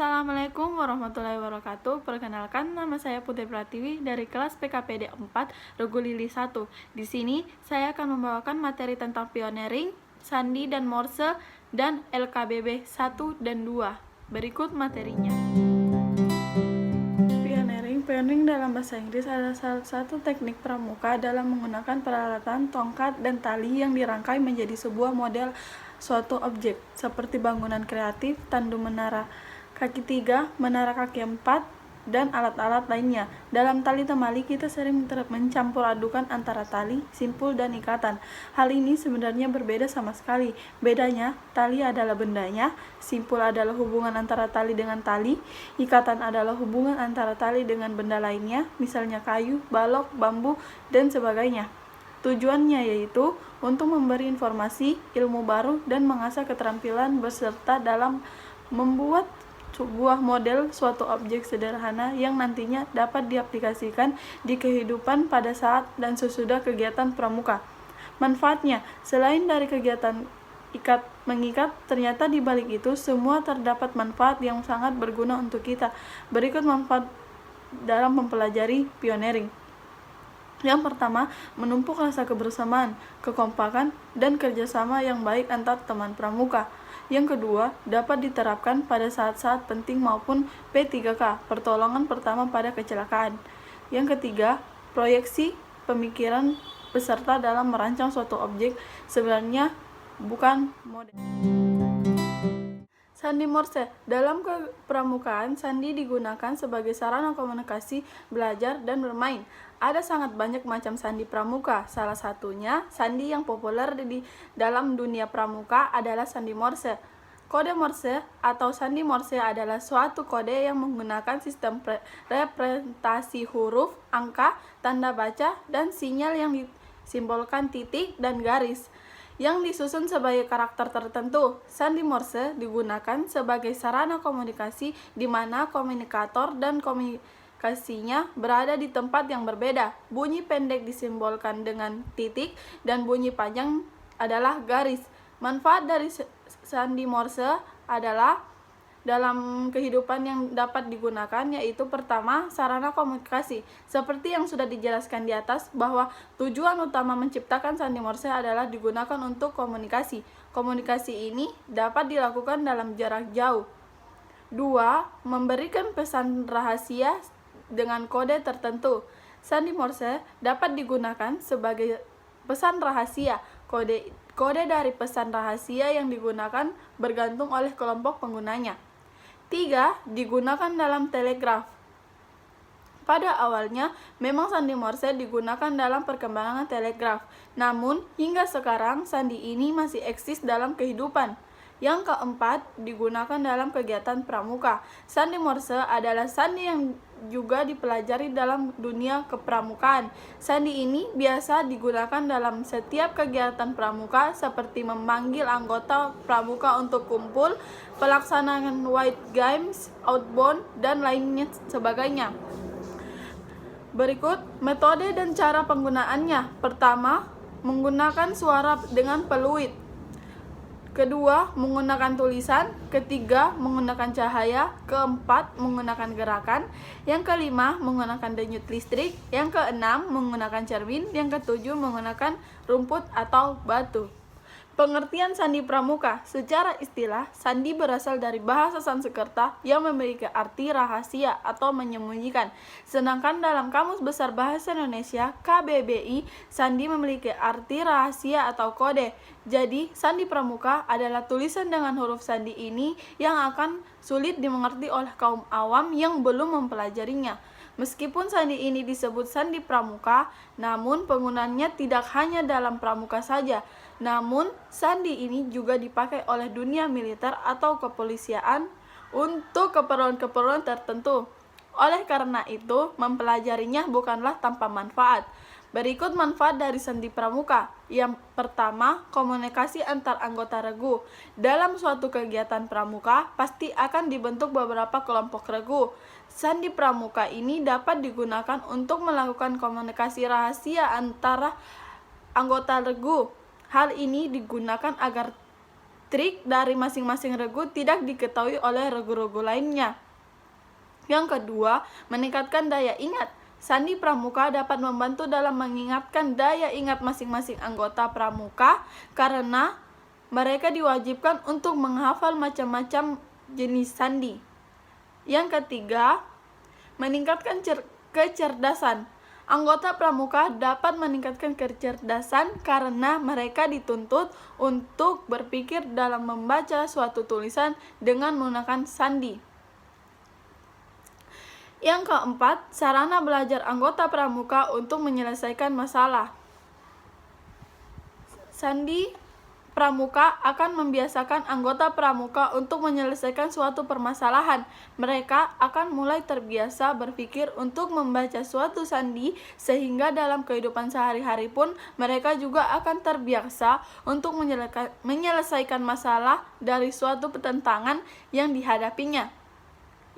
Assalamualaikum warahmatullahi wabarakatuh. Perkenalkan, nama saya Putri Pratiwi dari kelas PKPD 4, Regu Lili 1. Di sini saya akan membawakan materi tentang pioneering, sandi dan morse, dan LKBB 1 dan 2. Berikut materinya. Pioneering dalam bahasa Inggris adalah salah satu teknik pramuka dalam menggunakan peralatan tongkat dan tali yang dirangkai menjadi sebuah model suatu objek, seperti bangunan kreatif, tandu menara kaki 3, menara kaki 4, dan alat-alat lainnya. Dalam tali temali, kita sering mencampur adukan antara tali, simpul, dan ikatan. Hal ini sebenarnya berbeda sama sekali. Bedanya, tali adalah bendanya, simpul adalah hubungan antara tali dengan tali, ikatan adalah hubungan antara tali dengan benda lainnya, misalnya kayu, balok, bambu, dan sebagainya. Tujuannya yaitu untuk memberi informasi, ilmu baru, dan mengasah keterampilan beserta dalam membuat sebuah model suatu objek sederhana yang nantinya dapat diaplikasikan di kehidupan pada saat dan sesudah kegiatan pramuka. Manfaatnya, selain dari kegiatan mengikat, ternyata di balik itu semua terdapat manfaat yang sangat berguna untuk kita. Berikut manfaat dalam mempelajari pioneering. Yang pertama, menumpuk rasa kebersamaan, kekompakan, dan kerjasama yang baik antar teman pramuka. Yang kedua, dapat diterapkan pada saat-saat penting maupun P3K, pertolongan pertama pada kecelakaan. Yang ketiga, proyeksi pemikiran peserta dalam merancang suatu objek sebenarnya bukan model. Sandi Morse. Dalam kepramukaan, sandi digunakan sebagai sarana komunikasi, belajar, dan bermain. Ada sangat banyak macam sandi pramuka. Salah satunya, sandi yang populer di dalam dunia pramuka adalah sandi Morse. Kode Morse atau sandi Morse adalah suatu kode yang menggunakan sistem representasi huruf, angka, tanda baca, dan sinyal yang disimbolkan titik dan garis yang disusun sebagai karakter tertentu. Sandi Morse digunakan sebagai sarana komunikasi di mana komunikator dan komunikasinya berada di tempat yang berbeda. Bunyi pendek disimbolkan dengan titik dan bunyi panjang adalah garis. Manfaat dari sandi Morse adalah dalam kehidupan yang dapat digunakan, yaitu pertama, sarana komunikasi. Seperti yang sudah dijelaskan di atas, bahwa tujuan utama menciptakan sandi Morse adalah digunakan untuk komunikasi. Komunikasi ini dapat dilakukan dalam jarak jauh. 2. Memberikan pesan rahasia dengan kode tertentu. Sandi Morse dapat digunakan sebagai pesan rahasia. Kode dari pesan rahasia yang digunakan bergantung oleh kelompok penggunanya. 3. Digunakan dalam telegraf. Pada awalnya, memang sandi Morse digunakan dalam perkembangan telegraf. Namun, hingga sekarang sandi ini masih eksis dalam kehidupan. Yang keempat, digunakan dalam kegiatan pramuka. Sandi Morse adalah sandi yang juga dipelajari dalam dunia kepramukaan. Sandi ini biasa digunakan dalam setiap kegiatan pramuka seperti memanggil anggota pramuka untuk kumpul, pelaksanaan white games, outbound, dan lainnya sebagainya. Berikut metode dan cara penggunaannya. Pertama, menggunakan suara dengan peluit. Kedua, menggunakan tulisan. Ketiga, menggunakan cahaya. Keempat, menggunakan gerakan. Yang kelima, menggunakan denyut listrik. Yang keenam, menggunakan cermin. Yang ketujuh, menggunakan rumput atau batu. Pengertian sandi pramuka. Secara istilah, sandi berasal dari bahasa Sanskerta yang memiliki arti rahasia atau menyembunyikan. Sedangkan dalam Kamus Besar Bahasa Indonesia (KBBI), sandi memiliki arti rahasia atau kode. Jadi, sandi pramuka adalah tulisan dengan huruf sandi ini yang akan sulit dimengerti oleh kaum awam yang belum mempelajarinya. Meskipun sandi ini disebut sandi pramuka, namun penggunaannya tidak hanya dalam pramuka saja. Namun, sandi ini juga dipakai oleh dunia militer atau kepolisian untuk keperluan-keperluan tertentu. Oleh karena itu, mempelajarinya bukanlah tanpa manfaat. Berikut manfaat dari sandi pramuka. Yang pertama, komunikasi antar anggota regu. Dalam suatu kegiatan pramuka, pasti akan dibentuk beberapa kelompok regu. Sandi pramuka ini dapat digunakan untuk melakukan komunikasi rahasia antara anggota regu. Hal ini digunakan agar trik dari masing-masing regu tidak diketahui oleh regu-regu lainnya. Yang kedua, meningkatkan daya ingat. Sandi pramuka dapat membantu dalam mengingatkan daya ingat masing-masing anggota pramuka karena mereka diwajibkan untuk menghafal macam-macam jenis sandi. Yang ketiga, meningkatkan kecerdasan. Anggota pramuka dapat meningkatkan kecerdasan karena mereka dituntut untuk berpikir dalam membaca suatu tulisan dengan menggunakan sandi. Yang keempat, sarana belajar anggota pramuka untuk menyelesaikan masalah. Sandi pramuka akan membiasakan anggota pramuka untuk menyelesaikan suatu permasalahan. Mereka akan mulai terbiasa berpikir untuk membaca suatu sandi sehingga dalam kehidupan sehari-hari pun mereka juga akan terbiasa untuk menyelesaikan masalah dari suatu pertentangan yang dihadapinya.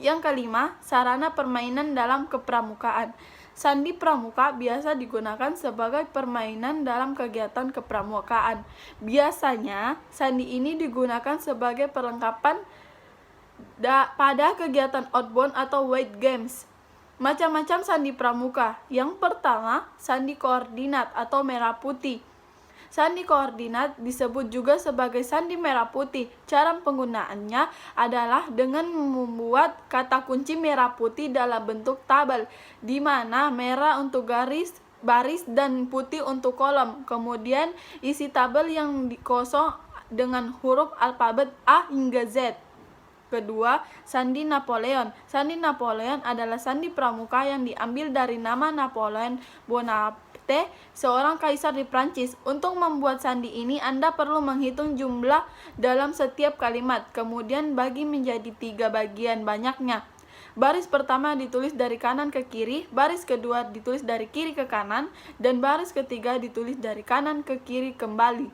Yang kelima, sarana permainan dalam kepramukaan. Sandi pramuka biasa digunakan sebagai permainan dalam kegiatan kepramukaan. Biasanya, sandi ini digunakan sebagai perlengkapan pada kegiatan outbound atau weight games. Macam-macam sandi pramuka. Yang pertama, sandi koordinat atau merah putih. Sandi koordinat disebut juga sebagai sandi merah putih. Cara penggunaannya adalah dengan membuat kata kunci merah putih dalam bentuk tabel, di mana merah untuk garis, baris, dan putih untuk kolom. Kemudian isi tabel yang kosong dengan huruf alfabet A hingga Z. Kedua, sandi Napoleon. Sandi Napoleon adalah sandi pramuka yang diambil dari nama Napoleon Bonaparte, seorang kaisar di Prancis. Untuk membuat sandi ini, Anda perlu menghitung jumlah dalam setiap kalimat, kemudian bagi menjadi 3 bagian banyaknya. Baris pertama ditulis dari kanan ke kiri, baris kedua ditulis dari kiri ke kanan, dan baris ketiga ditulis dari kanan ke kiri kembali.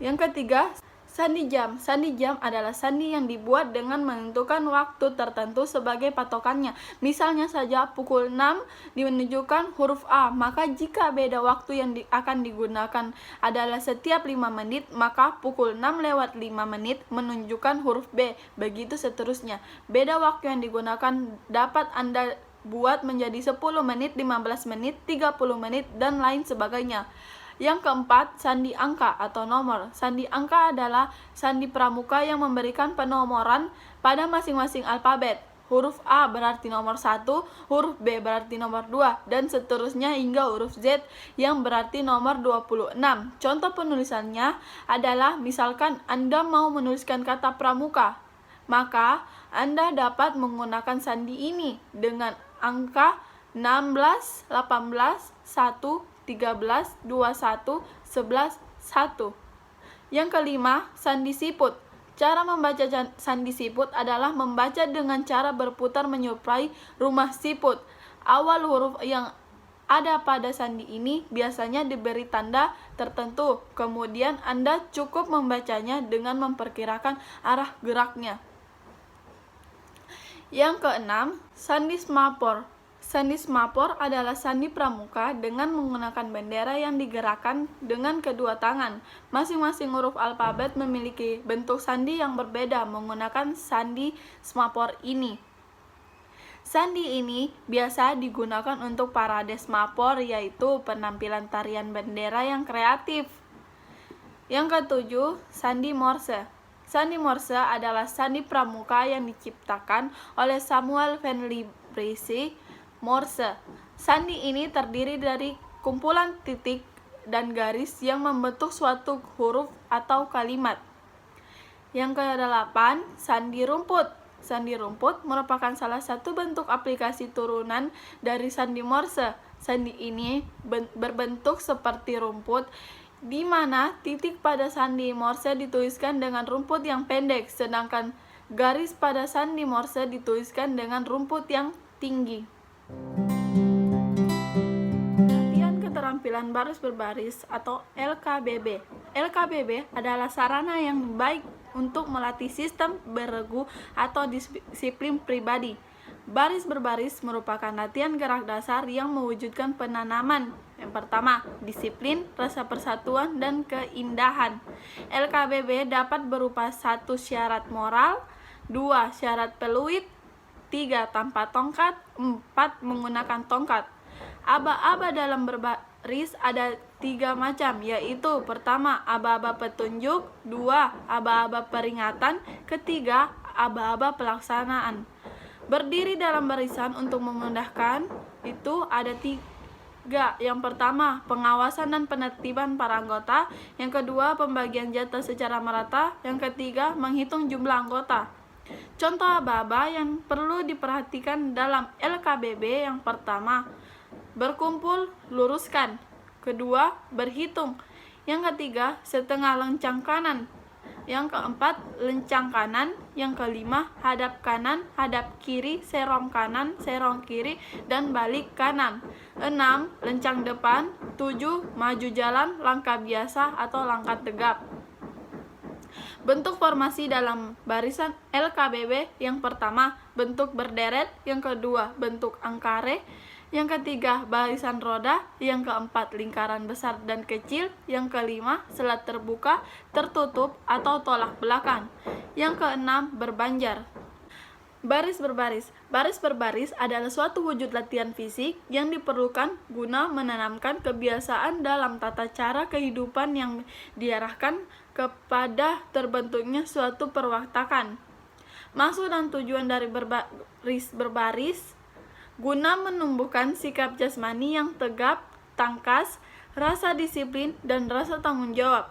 Yang ketiga, sandi jam. Sandi jam adalah sandi yang dibuat dengan menentukan waktu tertentu sebagai patokannya. Misalnya saja pukul 6 menunjukkan huruf A, maka jika beda waktu yang akan digunakan adalah setiap 5 menit, maka pukul 6 lewat 5 menit menunjukkan huruf B, begitu seterusnya. Beda waktu yang digunakan dapat Anda buat menjadi 10 menit, 15 menit, 30 menit, dan lain sebagainya. Yang keempat, sandi angka atau nomor. Sandi angka adalah sandi pramuka yang memberikan penomoran pada masing-masing alfabet. Huruf A berarti nomor 1, huruf B berarti nomor 2, dan seterusnya hingga huruf Z yang berarti nomor 26. Contoh penulisannya adalah misalkan Anda mau menuliskan kata pramuka, maka Anda dapat menggunakan sandi ini dengan angka 16, 18, 1, 13, 21, 11, 1. Yang kelima, sandi siput. Cara membaca sandi siput adalah membaca dengan cara berputar menyerupai rumah siput. Awal huruf yang ada pada sandi ini biasanya diberi tanda tertentu. Kemudian Anda cukup membacanya dengan memperkirakan arah geraknya. Yang keenam, sandi semapor. Sandi semapor adalah sandi pramuka dengan menggunakan bendera yang digerakkan dengan kedua tangan. Masing-masing huruf alfabet memiliki bentuk sandi yang berbeda menggunakan sandi semapor ini. Sandi ini biasa digunakan untuk parade semapor, yaitu penampilan tarian bendera yang kreatif. Yang ketujuh, sandi Morse. Sandi Morse adalah sandi pramuka yang diciptakan oleh Samuel Van Liebrecht Morse. Sandi ini terdiri dari kumpulan titik dan garis yang membentuk suatu huruf atau kalimat. Yang ke-8, sandi rumput. Sandi rumput merupakan salah satu bentuk aplikasi turunan dari sandi Morse. Sandi ini berbentuk seperti rumput, di mana titik pada sandi Morse dituliskan dengan rumput yang pendek, sedangkan garis pada sandi Morse dituliskan dengan rumput yang tinggi. Latihan keterampilan baris berbaris atau LKBB. LKBB adalah sarana yang baik untuk melatih sistem berregu atau disiplin pribadi. Baris berbaris merupakan latihan gerak dasar yang mewujudkan penanaman Yang pertama, disiplin, rasa persatuan, dan keindahan. LKBB dapat berupa 1. Syarat moral, 2. Syarat peluit, 3. Tanpa tongkat, 4. Menggunakan tongkat. Aba-aba dalam berbaris ada 3 macam, yaitu pertama, aba-aba petunjuk, 2. Aba-aba peringatan, ketiga, aba-aba pelaksanaan. Berdiri dalam barisan untuk memudahkan itu ada 3. Yang pertama, pengawasan dan penertiban para anggota. Yang kedua, pembagian jatah secara merata. Yang ketiga, menghitung jumlah anggota. Contoh aba-aba yang perlu diperhatikan dalam LKBB: yang pertama, berkumpul, luruskan. Kedua, berhitung. Yang ketiga, setengah lencang kanan. Yang keempat, lencang kanan. Yang kelima, hadap kanan, hadap kiri, serong kanan, serong kiri, dan balik kanan. 6. Lencang depan. 7. Maju jalan, langkah biasa atau langkah tegap. Bentuk formasi dalam barisan LKBB: yang pertama, bentuk berderet. Yang kedua, bentuk angkare. Yang ketiga, barisan roda. Yang keempat, lingkaran besar dan kecil. Yang kelima, selat terbuka, tertutup, atau tolak belakang. Yang keenam, berbanjar. Baris berbaris. Baris berbaris adalah suatu wujud latihan fisik yang diperlukan guna menanamkan kebiasaan dalam tata cara kehidupan yang diarahkan kepada terbentuknya suatu perwatakan. Maksud dan tujuan dari berbaris guna menumbuhkan sikap jasmani yang tegap, tangkas, rasa disiplin, dan rasa tanggung jawab.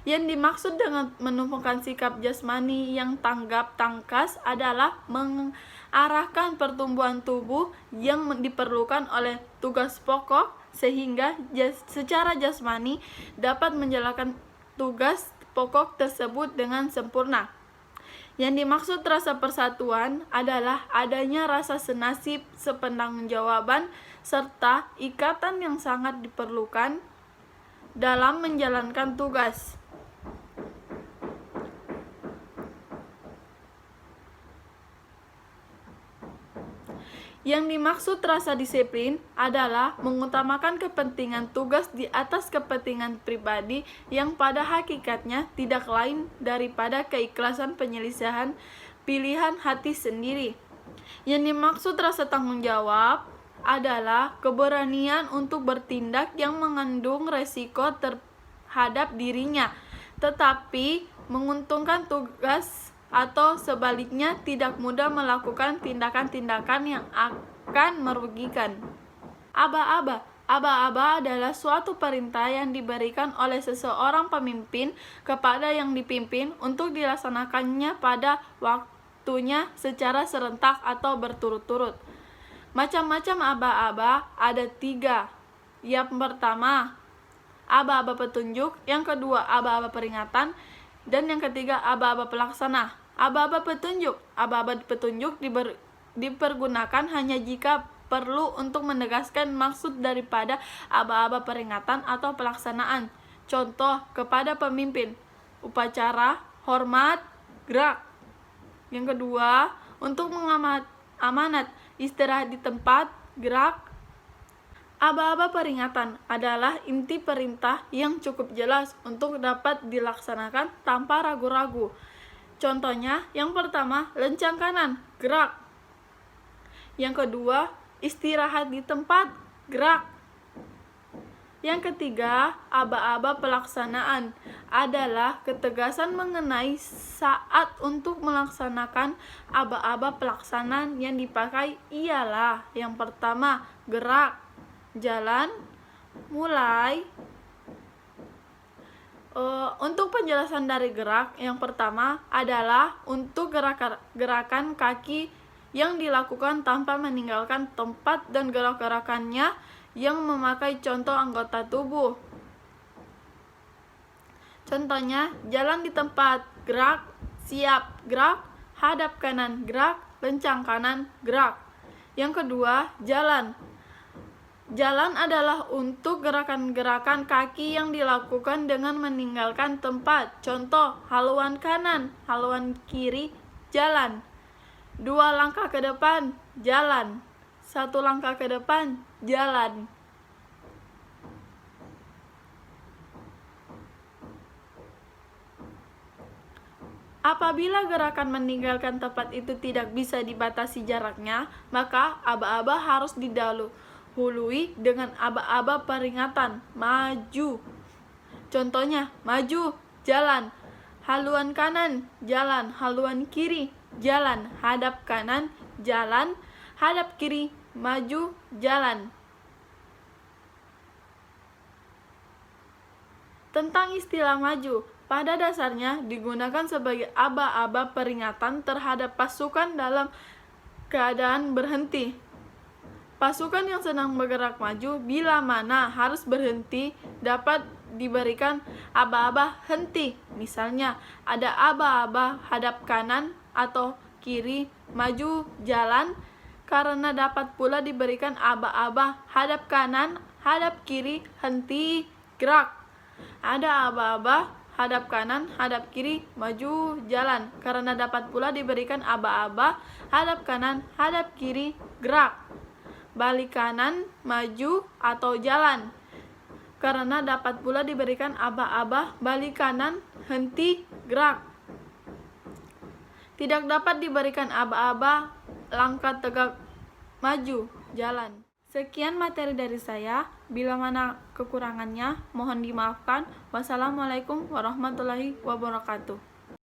Yang dimaksud dengan menumbuhkan sikap jasmani yang tanggap, tangkas adalah mengarahkan pertumbuhan tubuh yang diperlukan oleh tugas pokok sehingga secara jasmani dapat menjalankan tugas pokok tersebut dengan sempurna. Yang dimaksud rasa persatuan adalah adanya rasa senasib, sepenanggungawaban, serta ikatan yang sangat diperlukan dalam menjalankan tugas. Yang dimaksud rasa disiplin adalah mengutamakan kepentingan tugas di atas kepentingan pribadi yang pada hakikatnya tidak lain daripada keikhlasan penyelesaian pilihan hati sendiri. Yang dimaksud rasa tanggung jawab adalah keberanian untuk bertindak yang mengandung resiko terhadap dirinya, tetapi menguntungkan tugas, atau sebaliknya tidak mudah melakukan tindakan-tindakan yang akan merugikan. Aba-aba. Aba-aba adalah suatu perintah yang diberikan oleh seseorang pemimpin kepada yang dipimpin untuk dilaksanakannya pada waktunya secara serentak atau berturut-turut. Macam-macam aba-aba ada 3. Yang pertama, aba-aba petunjuk. Yang kedua, aba-aba peringatan. Dan yang ketiga, aba-aba pelaksana. Aba-aba petunjuk. Aba-aba petunjuk dipergunakan hanya jika perlu untuk menegaskan maksud daripada aba-aba peringatan atau pelaksanaan. Contoh kepada pemimpin: upacara, hormat, gerak. Yang kedua, untuk amanat, istirahat di tempat, gerak. Aba-aba peringatan adalah inti perintah yang cukup jelas untuk dapat dilaksanakan tanpa ragu-ragu. Contohnya, yang pertama, lencang kanan, gerak. Yang kedua, istirahat di tempat, gerak. Yang ketiga, aba-aba pelaksanaan adalah ketegasan mengenai saat untuk melaksanakan aba-aba pelaksanaan yang dipakai ialah: yang pertama, gerak, jalan, mulai. Untuk penjelasan dari gerak, yang pertama adalah untuk gerakan kaki yang dilakukan tanpa meninggalkan tempat dan gerak-gerakannya yang memakai contoh anggota tubuh. Contohnya, jalan di tempat, gerak, siap, gerak, hadap kanan, gerak, lencang kanan, gerak. Yang kedua, jalan. Jalan adalah untuk gerakan-gerakan kaki yang dilakukan dengan meninggalkan tempat. Contoh, haluan kanan, haluan kiri, jalan. 2 langkah ke depan, jalan. 1 langkah ke depan, jalan. Apabila gerakan meninggalkan tempat itu tidak bisa dibatasi jaraknya, maka aba-aba harus didahului dengan aba-aba peringatan, maju. Contohnya, maju, jalan, haluan kanan, jalan, haluan kiri, jalan, hadap kanan, jalan, hadap kiri, maju, jalan. Tentang istilah maju, pada dasarnya digunakan sebagai aba-aba peringatan terhadap pasukan dalam keadaan berhenti. Pasukan yang sedang bergerak maju bila mana harus berhenti dapat diberikan aba-aba henti. Misalnya, ada aba-aba hadap kanan atau kiri, maju, jalan, karena dapat pula diberikan aba-aba hadap kanan, hadap kiri, henti, gerak. Ada aba-aba hadap kanan, hadap kiri, maju, jalan, karena dapat pula diberikan aba-aba hadap kanan, hadap kiri, gerak. Balik kanan, maju, atau jalan, karena dapat pula diberikan aba-aba balik kanan, henti, gerak. Tidak dapat diberikan aba-aba langkah tegak, maju, jalan. Sekian materi dari saya. Bila mana kekurangannya, mohon dimaafkan. Wassalamualaikum warahmatullahi wabarakatuh.